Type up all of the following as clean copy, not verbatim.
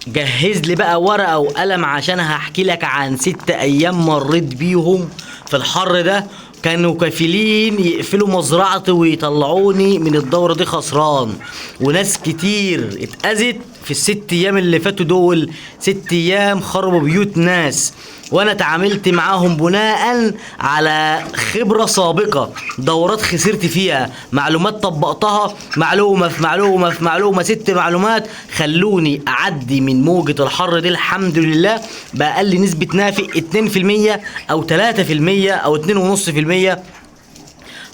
جهز لي بقى ورقة وقلم عشان هحكي لك عن 6 أيام مريت بيهم في الحر ده. كانوا كافلين يقفلوا مزرعتي ويطلعوني من الدورة دي خسران، وناس كتير اتأذت في ال6 أيام اللي فاتوا دول. 6 أيام خربوا بيوت ناس، وانا اتعاملت معاهم بناء على خبرة سابقة، دورات خسرت فيها، معلومات طبقتها، معلومة في معلومة في معلومة، 6 معلومات خلوني اعدي من موجة الحر دي الحمد لله بأقل نسبة نافق 2% او 3% او 2.5%.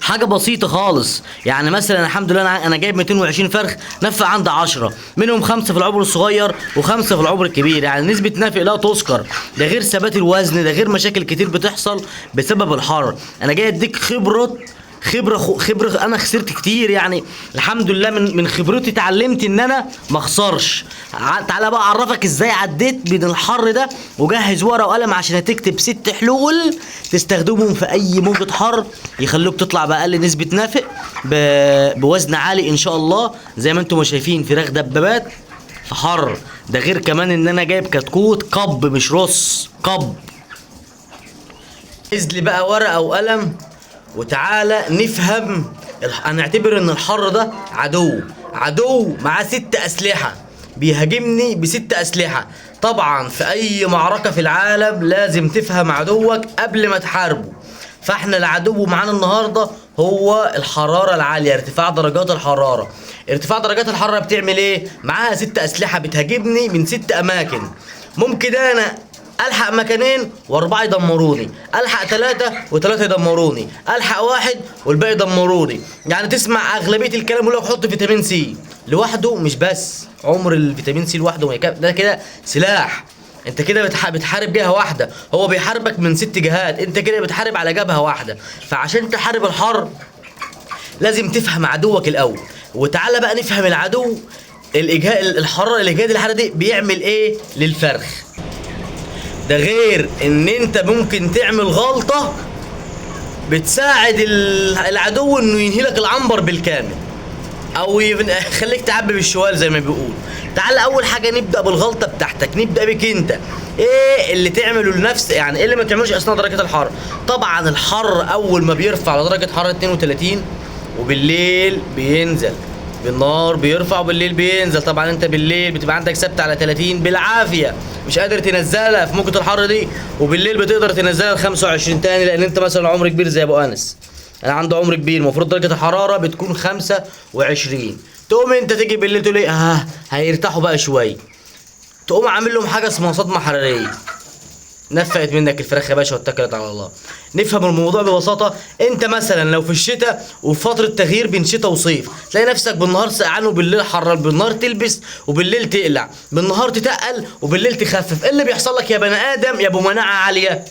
حاجه بسيطه خالص. يعني مثلا الحمد لله انا جايب 220 فرخ، نفع عندي 10 منهم 5 في العمر الصغير و5 في العمر الكبير، يعني نسبه نافق لا تذكر. ده غير ثبات الوزن، ده غير مشاكل كتير بتحصل بسبب الحر. انا جاي اديك خبره انا خسرت كتير، يعني الحمد لله من خبرتي اتعلمت ان انا ما اخسرش. تعالى بقى اعرفك ازاي عديت من الحر ده، وجهز ورقه وقلم عشان هتكتب 6 حلول تستخدمهم في اي موجة حر يخلوك تطلع باقل نسبة نافق بوزن عالي ان شاء الله. زي ما انتم شايفين فراخ دبابات في حر. ده غير كمان ان انا جايب كتكوت قب مش رص، قب. جهز لي بقى ورقة وقلم وتعالى نفهم. هنعتبر ان الحر ده عدو معاه 6 أسلحة، بيهاجمني ب6 أسلحة. طبعا في اي معركة في العالم لازم تفهم عدوك قبل ما تحاربه. فاحنا العدو معانا النهاردة هو الحرارة العالية، ارتفاع درجات الحرارة. ارتفاع درجات الحرارة بتعمل ايه؟ معاها 6 أسلحة بتهاجمني من 6 أماكن. ممكن انا الحق مكانين و4 يدمروني، الحق 3 و3 يدمروني، الحق 1 والباقي يدمروني. يعني تسمع اغلبيه الكلام يقول لك حط فيتامين سي لوحده، مش بس عمر الفيتامين سي لوحده ما ده كده سلاح. انت كده بتحارب جهه واحده، هو بيحاربك من 6 جهات، انت كده بتحارب على جبهه واحده. فعشان تحارب الحر لازم تفهم عدوك الاول. وتعالى بقى نفهم العدو. الحراره الاجهاد الحراري دي بيعمل ايه للفرخ. ده غير ان انت ممكن تعمل غلطة بتساعد العدو انه ينهي لك العنبر بالكامل، او يخليك تعبي بالشوال زي ما بيقول. تعال اول حاجة نبدأ بالغلطة بتاعتك، نبدأ بك انت. ايه اللي تعمله لنفس، يعني ايه اللي ما تعملوش اثناء درجة الحر؟ طبعا الحر اول ما بيرفع لدرجة حرارة 32 وبالليل بينزل، بالنهار بيرفع وبالليل بينزل. طبعا انت بالليل بتبقى عندك ثابته على 30 بالعافيه، مش قادر تنزلها في موجة الحر دي، وبالليل بتقدر تنزلها ل 25 تاني، لان انت مثلا عمر كبير زي ابو انس. انا عندي عمر كبير، المفروض درجه الحراره بتكون 25. تقوم انت تيجي بالليل تقول ايه هيرتاحوا بقى شويه، تقوم عامل لهم حاجه اسمها صدمه حراريه. نفقت منك الفراخ يا باشا واتكلت على الله. نفهم الموضوع ببساطه. انت مثلا لو في الشتاء وفي فتره تغيير بين شتاء وصيف، تلاقي نفسك بالنهار سقعان وبالليل حرر، بالنهار تلبس وبالليل تقلع، بالنهار تتقل وبالليل تخفف. ايه اللي بيحصل لك يا بني ادم يا ابو مناعه عاليه؟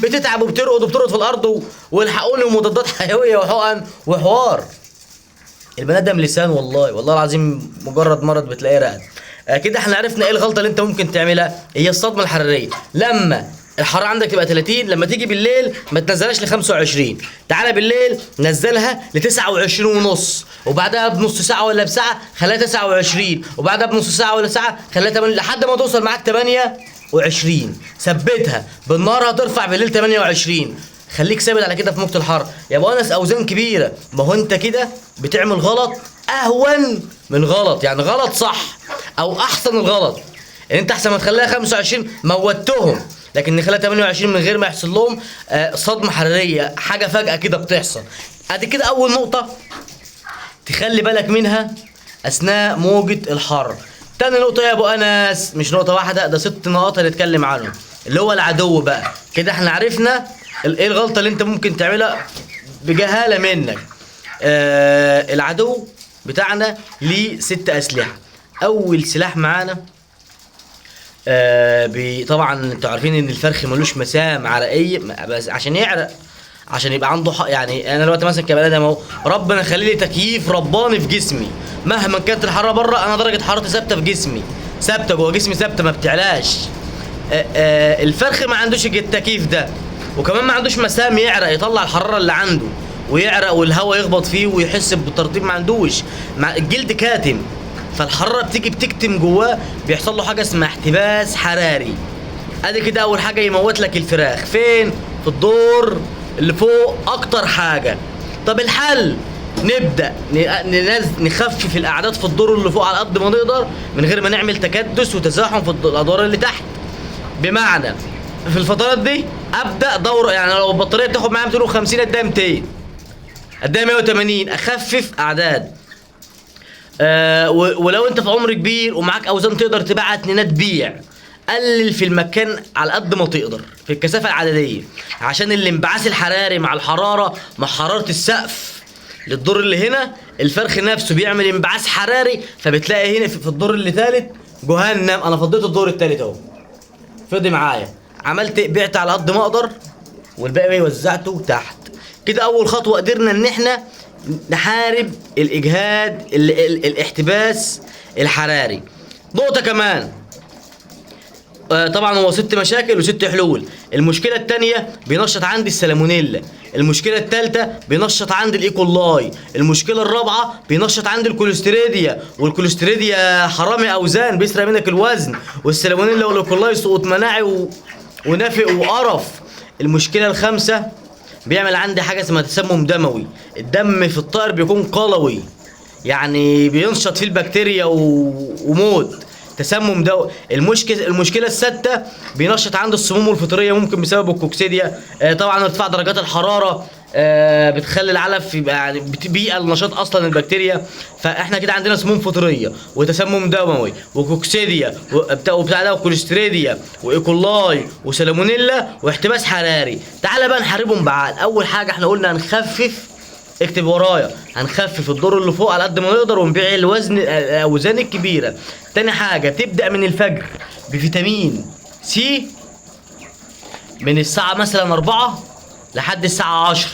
بتتعب وبترقد في الارض والحقوني ومضادات حيويه وحقن وحوار. البني ادم لسان، والله العظيم مجرد مرض بتلاقيه رقد. كده احنا عرفنا ايه الغلطه اللي انت ممكن تعملها، هي الصدمه الحراريه. لما الحراره عندك تبقى 30، لما تيجي بالليل ما تنزلهاش ل 25، تعالى بالليل نزلها ل 29 ونص، وبعدها بنص ساعه ولا بساعه خليها 29، وبعدها بنص ساعه ولا ساعه خليها 8، لحد ما توصل معاك 28. ثبتها، بالنهار هترفع بالليل 28. خليك ثابت على كده في موجة الحر يا ابو انس. اوزان كبيره، ما هو انت كده بتعمل غلط اهون من غلط، يعني غلط صح او احسن الغلط. يعني انت احسن ما تخليها 25 موتهم، لكن نخليها 28 من غير ما يحصل لهم صدمه حراريه، حاجه فجاه كده بتحصل. ادي كده اول نقطه تخلي بالك منها اثناء موجة الحر. تاني نقطه يا ابو انس، مش نقطه واحده، ده 6 نقاط هنتكلم عنهم، اللي هو العدو بقى. كده احنا عرفنا ايه الغلطه اللي انت ممكن تعملها بجهاله منك. العدو بتاعنا ليه 6 أسلحة. اول سلاح معانا طبعا انتوا عارفين ان الفرخ ملوش مسام عرقيه بس عشان يعرق، عشان يبقى عنده يعني انا دلوقتي مثلا كبني ادم اهو، ربنا خلي لي تكييف رباني في جسمي، مهما كانت الحراره بره انا درجه حرارتي ثابته في جسمي، ثابته جوه جسمي، ثابته ما بتعلاش. الفرخ ما عندوش التكييف ده، وكمان ما عندوش مسام يعرق يطلع الحراره اللي عنده ويعرق والهواء يخبط فيه ويحس بالترطيب، ما عندوش. الجلد كاتم، فالحراره بتيجي بتكتم جواه، بيحصل له حاجه اسمها احتباس حراري. ادي كده اول حاجه يموت لك الفراخ فين؟ في الدور اللي فوق اكتر حاجه. طب الحل، نبدا نخفف الاعداد في الدور اللي فوق على قد ما نقدر من غير ما نعمل تكدس وتزاحم في الادوار اللي تحت. بمعنى في الفترات دي ابدا دوره، يعني لو البطاريه بتاخد معايا 250 اديها 200، اديها 180، اخفف اعداد. ولو انت في عمر كبير ومعاك اوزان تقدر تبيعها اتنينات بيع، قلل في المكان على قد ما تقدر في الكثافه العدديه، عشان الانبعاث الحراري مع الحراره مع حراره السقف للدور اللي هنا، الفرخ نفسه بيعمل انبعاث حراري، فبتلاقي هنا في الدور اللي ثالث جهنم. انا فضيت الدور الثالث اهو، فضي معايا، عملت بعت على قد ما اقدر والباقي وزعته تحت. كده اول خطوه قدرنا ان احنا نحارب الاجهاد الاحتباس الحراري. نقطه كمان، طبعا هو 6 مشاكل و6 حلول. المشكله الثانيه بينشط عندي السالمونيلا، المشكله الثالثه بينشط عندي الايكولاي، المشكله الرابعه بينشط عندي الكوليستريديا، والكوليستريديا حرامي اوزان بيسرق منك الوزن، والسالمونيلا والايكولاي سقوط مناعي ونافق وقرف. المشكله الخامسه بيعمل عندي حاجه اسمها تسمم دموي، الدم في الطائر بيكون قلوي، يعني بينشط فيه البكتيريا وموت، تسمم دموي. المشكله السادسه بينشط عنده السموم الفطريه، ممكن بسبب الكوكسيديا. طبعا ارتفاع درجات الحراره بتخلي العلف يبقى يعني بيئه لنشاط اصلا البكتيريا. فاحنا كده عندنا سموم فطريه وتسمم دموي وكوكسيديا وبتاع ده وكوليستريديا وايكولاي وسالمونيلا واحتباس حراري. تعالى بقى نحاربهم بعقل. اول حاجه احنا قلنا هنخفف، اكتب ورايا، هنخفف الدور اللي فوق على قد ما نقدر ونبيع الاوزان الكبيره. تاني حاجه تبدا من الفجر بفيتامين سي من الساعه مثلا 4 لحد الساعه 10.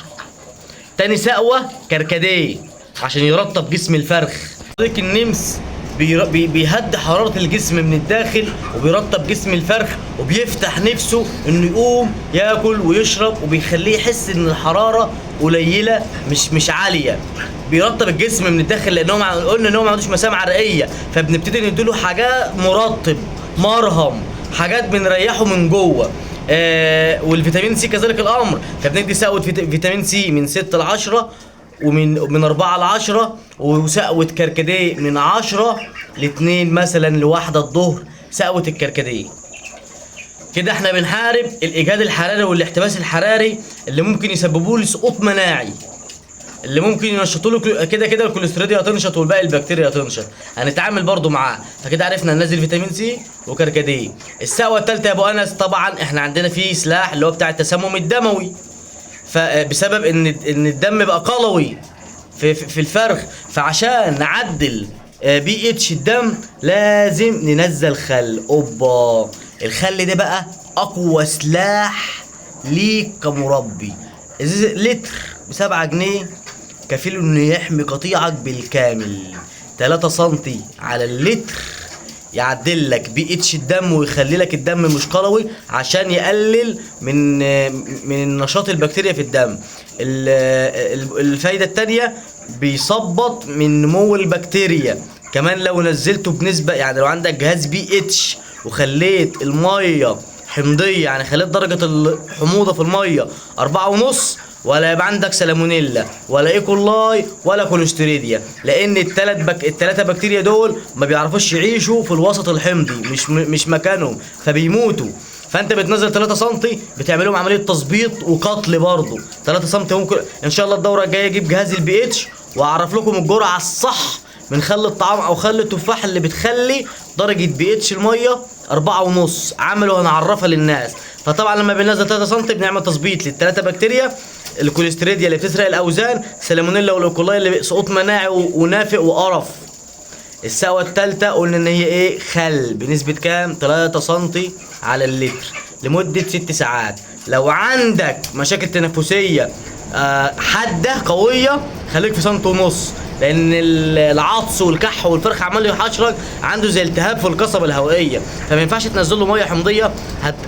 تاني سقوه كركديه عشان يرطب جسم الفرخ. النمس بيهدي حرارة الجسم من الداخل وبيرطب جسم الفرخ وبيفتح نفسه انه يقوم ياكل ويشرب، وبيخليه يحس ان الحرارة قليلة مش عالية. بيرطب الجسم من الداخل لانهم قلنا ان هو ما عندوش مسام عرقية، فبنبتدي نديله حاجات مرطب، مرهم، حاجات بنريحه من جوه. والفيتامين سي كذلك الامر، فبندي سقوة فيتامين سي من 6 ل 10 ومن 4 ل 10، وسقوة كركديه من 10 ل 2 مثلا لواحدة الظهر سقوة الكركديه. كده احنا بنحارب الاجهاد الحراري والاحتباس الحراري اللي ممكن يسببوا لي سقوط مناعي، اللي ممكن ينشطوا له كده الكوليسترول هتنشط والباقي البكتيريا هتنشط، هنتعامل برضو معاه. فكده عرفنا ننزل فيتامين سي وكركديه. السقوة الثالثه يا ابو انس، طبعا احنا عندنا فيه سلاح اللي هو بتاع التسمم الدموي، فبسبب ان الدم بقى قلوي في الفرخ، فعشان نعدل بي اتش الدم لازم ننزل خل. اوبا، الخل ده بقى اقوى سلاح ليك كمربي. لتر ب7 جنيه كفيل انه يحمي قطيعك بالكامل. 3 سنتي على اللتر يعدل لك بي اتش الدم ويخلي لك الدم مش قلوي، عشان يقلل من نشاط البكتيريا في الدم. الفايده الثانيه بيثبط من نمو البكتيريا. كمان لو نزلته بنسبه، يعني لو عندك جهاز بي اتش وخليت الميه حمضيه، يعني خليت درجه الحموضه في الميه 4.5، ولا يبقى عندك سالمونيلا ولا ايكولاي ولا كوليستريديا، لان الثلاثه بكتيريا دول ما بيعرفوش يعيشوا في الوسط الحمضي، مش مكانهم، فبيموتوا. فانت بتنزل 3 سم بتعمل لهم عمليه تظبيط وقتل برضه. 3 سم ممكن ان شاء الله الدوره الجايه اجيب جهاز البي اتش واعرف لكم الجرعه الصح من خل الطعام او خل التفاح اللي بتخلي درجه بي اتش الميه 4.5، عمله هنعرفها للناس. فطبعا لما بننزل 3 سم بنعمل تظبيط للثلاثه بكتيريا، الكوليستريديا اللي بتسرق الاوزان، سالمونيلا والايكولاي اللي سقوط مناعي ونافق وقرف. السقوه الثالثه قلنا ان هي ايه؟ خل بنسبه كام؟ 3 سم على اللتر لمده 6 ساعات. لو عندك مشاكل تنفسيه حاده قويه خليك في 1.5 سم، لان العطس والكح والفرخ عمال يحشرج عنده زي التهاب في القصبه الهوائيه، فما ينفعش تنزل له ميه حمضيه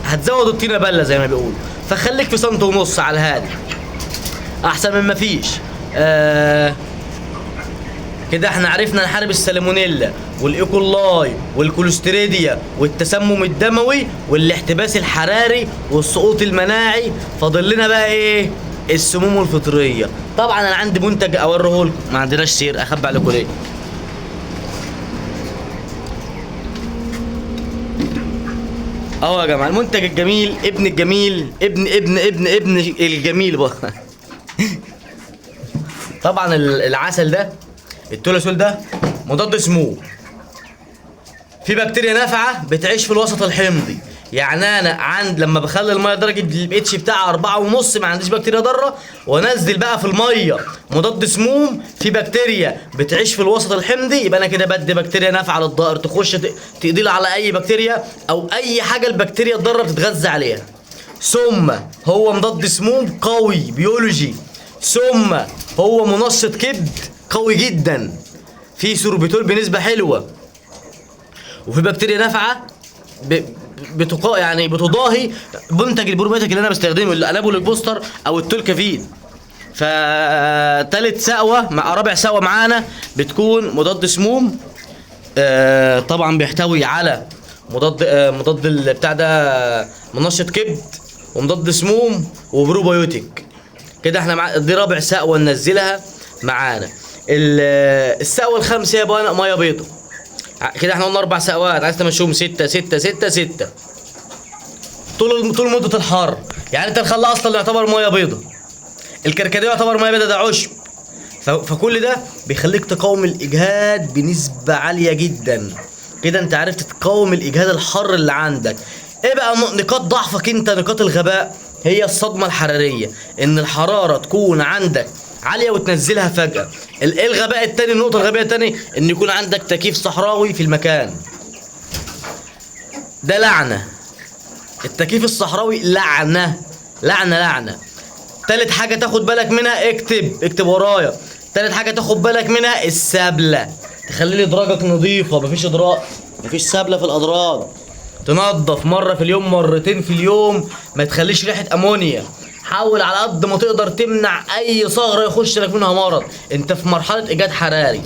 هتزود الطينه بله زي ما بيقولوا. فخليك في 1.5 سم على الهادي احسن من ما فيش. كده احنا عرفنا نحارب السالمونيلا والايكولاي والكوليستريديا والتسمم الدموي والاحتباس الحراري والسقوط المناعي. فاضل لنا بقى ايه؟ السموم الفطريه. طبعا انا عندي منتج اوريه لكم، ما عندناش سير، اخبي عليكم ليه؟ اهو يا جماعه المنتج الجميل، ابن الجميل، ابن الجميل بقى. طبعا العسل ده، التولاسول ده مضاد سموم، في بكتيريا نافعه بتعيش في الوسط الحمضي. يعني انا لما بخلي الميه درجه البي اتش بتاعها 4.5 ما عنديش بكتيريا ضاره، وانزل بقى في الميه مضاد سموم في بكتيريا بتعيش في الوسط الحمضي، يبقى انا كده بدي بكتيريا نافعه للضائر تخش تقضي لي على اي بكتيريا او اي حاجه البكتيريا الضاره بتتغذى عليها. ثم هو مضاد سموم قوي بيولوجي، ثم هو منشط كبد قوي جدا، في سوربيتول بنسبه حلوه، وفي بكتيريا نافعه يعني بتضاهي منتج البروبيوتيك اللي انا بستخدمه، اللي انابول البوستر او التولكافيد. فتالت سقوه مع رابع سقوه معانا بتكون مضاد سموم. طبعا بيحتوي على مضاد بتاع ده منشط كبد ومضاد سموم وبروبيوتيك. كده احنا دي رابع سقوه ننزلها معانا. السقوه الخامسه هي بقى ميه بيضاء. كده احنا قلنا 4 سقوات، عايز تمشيهم 6 6 6 6 طول مده الحر. يعني انت الخل اصلا يعتبر ميه بيضاء، الكركديه يعتبر ميه بيضاء، ده عشب. فكل ده بيخليك تقاوم الاجهاد بنسبه عاليه جدا. كده انت عرفت تقاوم الاجهاد الحر اللي عندك. ايه بقى نقاط ضعفك انت؟ نقاط الغباء هي الصدمه الحراريه، ان الحراره تكون عندك عاليه وتنزلها فجاه. ايه الغباء التاني؟ النقطه الغبيه التاني ان يكون عندك تكييف صحراوي في المكان، ده لعنه. التكييف الصحراوي لعنه لعنه لعنه. تالت حاجه تاخد بالك منها، اكتب ورايا. تالت حاجه تاخد بالك منها السبله، تخلي لي ادراجك نظيفه، مفيش ادراج، مفيش سبله في الادراج. تنظف مره في اليوم، مرتين في اليوم، ما تخليش ريحه امونيا. حاول على قد ما تقدر تمنع اي ثغره يخش لك منها مرض. انت في مرحله ايجاد حراري،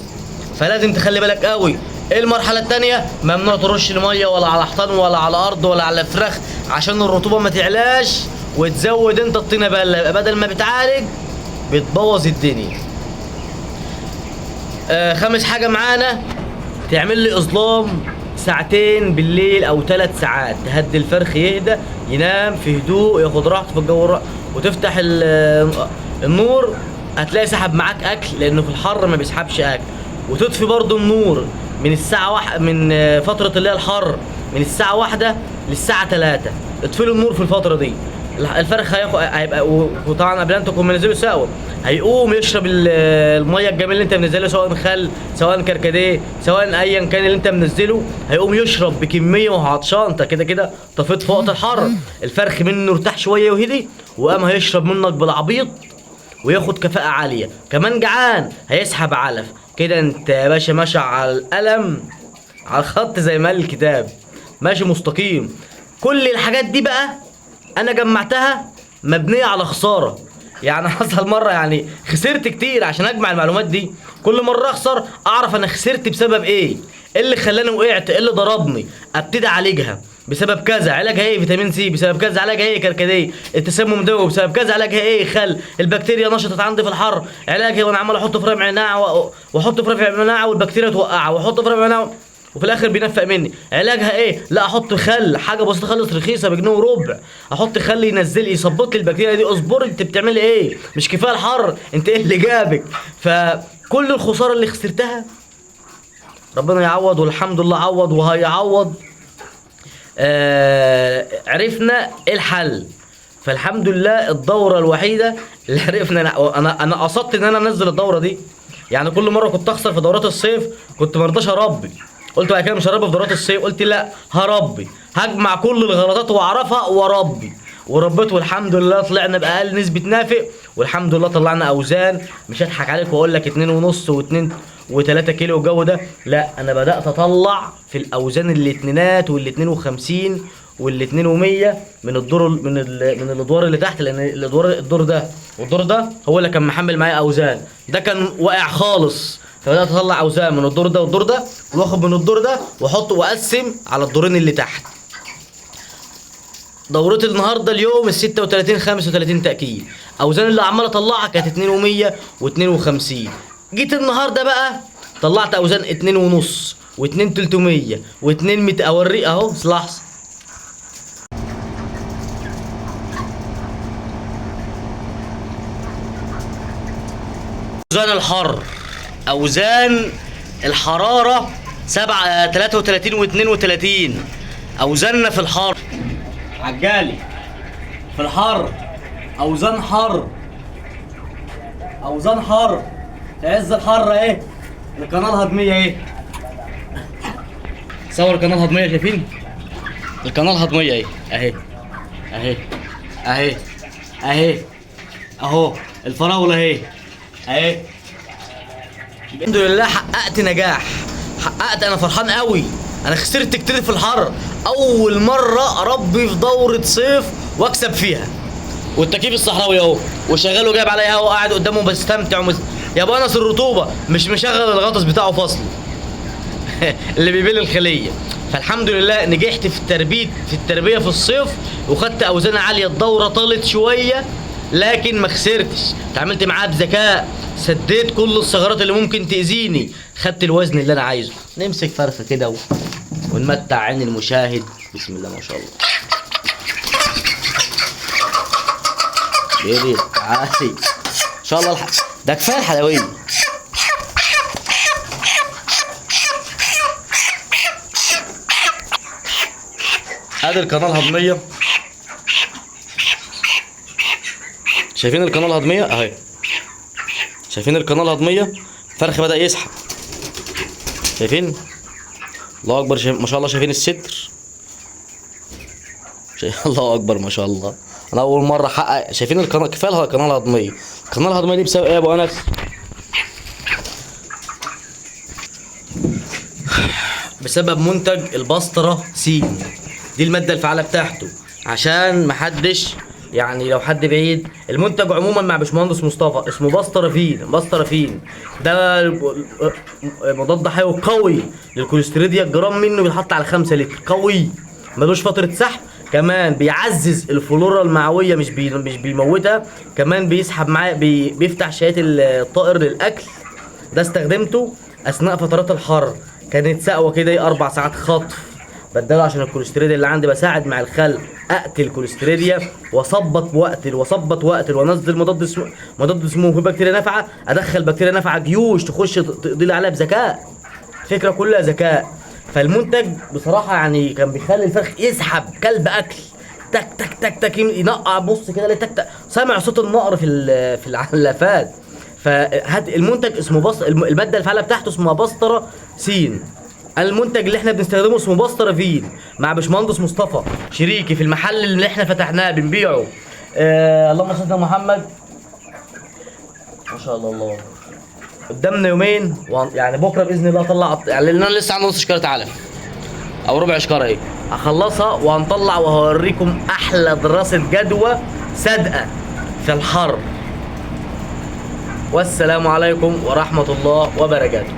فلازم تخلي بالك قوي. ايه المرحله الثانيه؟ ممنوع ترش الميه ولا على حيطان ولا على ارض ولا على فراخ، عشان الرطوبه ما تعلاش وتزود انت الطينه بله، يبقى بدل ما بتعالج بتبوظ الدنيا. خامس حاجه معانا، تعمل لي اظلام ساعتين بالليل او 3 ساعات، تهدي الفرخ يهدى ينام في هدوء، ياخد راحته في الجو وتفتح النور، هتلاقي سحب معاك اكل، لانه في الحر ما بيسحبش اكل. وتطفي برضو النور من الساعه من فتره اللي هي الحر، من الساعه 1 للساعه 3 اطفي له النور في الفتره دي. الفرخ هيبقى، وطبعا قبل ان تكون منزله سقوه، هيقوم يشرب الميه الجميله اللي انت منزله، سواء خل سواء كركديه سواء ايا كان اللي انت منزله، هيقوم يشرب بكميه وهو عطشان. انت كده كده طفيت في وقت الحر، الفرخ منه ارتاح شويه وهدي، وقام هيشرب منك بالعبيط وياخد كفاءه عاليه. كمان جعان هيسحب علف. كده انت يا باشا ماشي على القلم، على الخط زي ما قال الكتاب، ماشي مستقيم. كل الحاجات دي بقى انا جمعتها مبنيه على خساره. يعني حصل مره يعني خسرت كتير عشان اجمع المعلومات دي، كل مره اخسر اعرف انا خسرت بسبب ايه اللي خلاني وقعت، ايه اللي ضربني، ابتدي اعالجها بسبب كذا، علاجها ايه؟ فيتامين سي، بسبب كذا علاجها ايه؟ كركديه. التسمم دموي بسبب كذا علاجها ايه؟ خل. البكتيريا نشطت عندي في الحر، علاجها وانا عمال احط في ربع مناعه واحط في ربع مناعه والبكتيريا توقعها، واحط في ربع مناعه وفي الاخر بينفق مني. علاجها ايه؟ لا احط خل، حاجه بسيطه خالص رخيصه بجنيه وربع، احط خل ينزل يظبط لي البكتيريا دي. اصبر، انت بتعملي ايه؟ مش كفايه الحر، انت ايه اللي جابك؟ فكل الخساره اللي خسرتها ربنا يعوض، والحمد لله عوض وهيعوض. عرفنا ايه الحل، فالحمد لله. الدوره الوحيده اللي عرفنا، انا قصدت ان انا انزل الدوره دي. يعني كل مره كنت اخسر في دورات الصيف، كنت مرضاش اربي، قلت بعد كده مش هربي في دورات الصيف، قلت لا هربي، هجمع كل الغلطات واعرفها واربي، وربيت والحمد لله طلعنا باقل نسبه نافق، والحمد لله طلعنا اوزان. مش هضحك عليك واقول لك 2.5 و2 و3 كيلو والجو ده، لا انا بدات اطلع في الاوزان الاتنينات وال52 وال200 من الدور من الادوار اللي تحت، لان الدور ده والدور ده هو اللي كان محمل معايا اوزان. ده كان واقع خالص، فبدات اطلع اوزان من الدور ده والدور ده، واخد من الدور ده واحطه واقسم على الدورين اللي تحت. دورتي النهارده اليوم ال 36 35 تاكيد. اوزان اللي عمال اطلعها كانت 2 و100 و52. جيت النهارده بقى طلعت اوزان 2 ونص و2 300 و2 200. اوريك اهو لحظه. اوزان الحر، اوزان الحراره 33 و32. اوزاننا في الحر عجالي في الحر، اوزان حر، اوزان حر في عز الحر اهي. القناه الهضميه اهي، صور القناه الهضميه، شايفين القناه الهضميه اهي اهي اهي اهي اهي اهو. الفراوله اهي اهي. الحمد لله حققت نجاح، حققت. انا فرحان قوي، انا خسرت كتير في الحر. اول مره اربي في دوره صيف واكسب فيها. والتكييف الصحراوي اهو وشغال وجايب عليا هوا وقاعد قدامه بستمتع يا بانس الرطوبه مش مشغل الغطس بتاعه فصل اللي بيبل الخليه. فالحمد لله نجحت في التربيه في الصيف، وخدت اوزان عاليه. الدوره طالت شويه لكن ما خسرتش، اتعاملت معاها بذكاء، سديت كل الثغرات اللي ممكن تاذيني، خدت الوزن اللي انا عايزه. نمسك فرخه كده ونمتع عين المشاهد. بسم الله ما شاء الله. ايه عاسي ان شاء الله. ده كفايه الحلويه. ادي القناه الهضميه، شايفين القناه الهضميه اهي، شايفين القناه الهضميه. الفرخ بدا يسحب، شايفين؟ الله اكبر، ما شاء الله. شايفين الصدر؟ الله اكبر ما شاء الله. انا اول مره احقق. شايفين القناه؟ كفايه القناه الهضميه. القناه الهضميه دي بسبب ايه يا ابو انس؟ بسبب منتج البسطره سين. دي الماده الفعاله بتاعته، عشان محدش يعني لو حد بعيد. المنتج عموما مع باشمهندس مصطفى اسمه بسطرافين. بسطرافين ده مضاد حيوي قوي للكوليستيريديا. الجرام منه بيتحط على 5 لتر، قوي ملوش فتره سحب. كمان بيعزز الفلورا المعويه، مش بيموتها. كمان بيسحب معاه، بيفتح شهيه الطائر للاكل. ده استخدمته اثناء فترات الحر، كانت سقوه كده 4 ساعات خطف. بدله عشان الكوليستيريديا اللي عندي، بساعد مع الخل اقتل الكوليستيريديا واثبط واقتل وانزل مضاد سموم. في بكتيريا نافعه ادخل بكتيريا نافعه جيوش تخش تقضي لي عليها بذكاء. الفكره كلها ذكاء. فالمنتج بصراحه يعني كان بيخلي الفرخ يسحب كلب اكل، تك تك تك تك ينقع. بص كده تك تك، سامع صوت النقر في العلافات. فهات المنتج اسمه الماده الفعاله بتاعته اسمها بسطره سين. المنتج اللي احنا بنستخدمه اسمه بسطرافين، مع باشمهندس مصطفى شريكي في المحل اللي احنا فتحناه بنبيعه. اللهم صل على محمد. ما شاء الله. الله قدامنا يومين يعني بكره باذن الله اطلع، يعني لان انا لسه عندي نص شكاره علف او ربع شكاره ايه، هخلصها وهنطلع وهوريكم احلى دراسه جدوى صادقه في الحر. والسلام عليكم ورحمه الله وبركاته.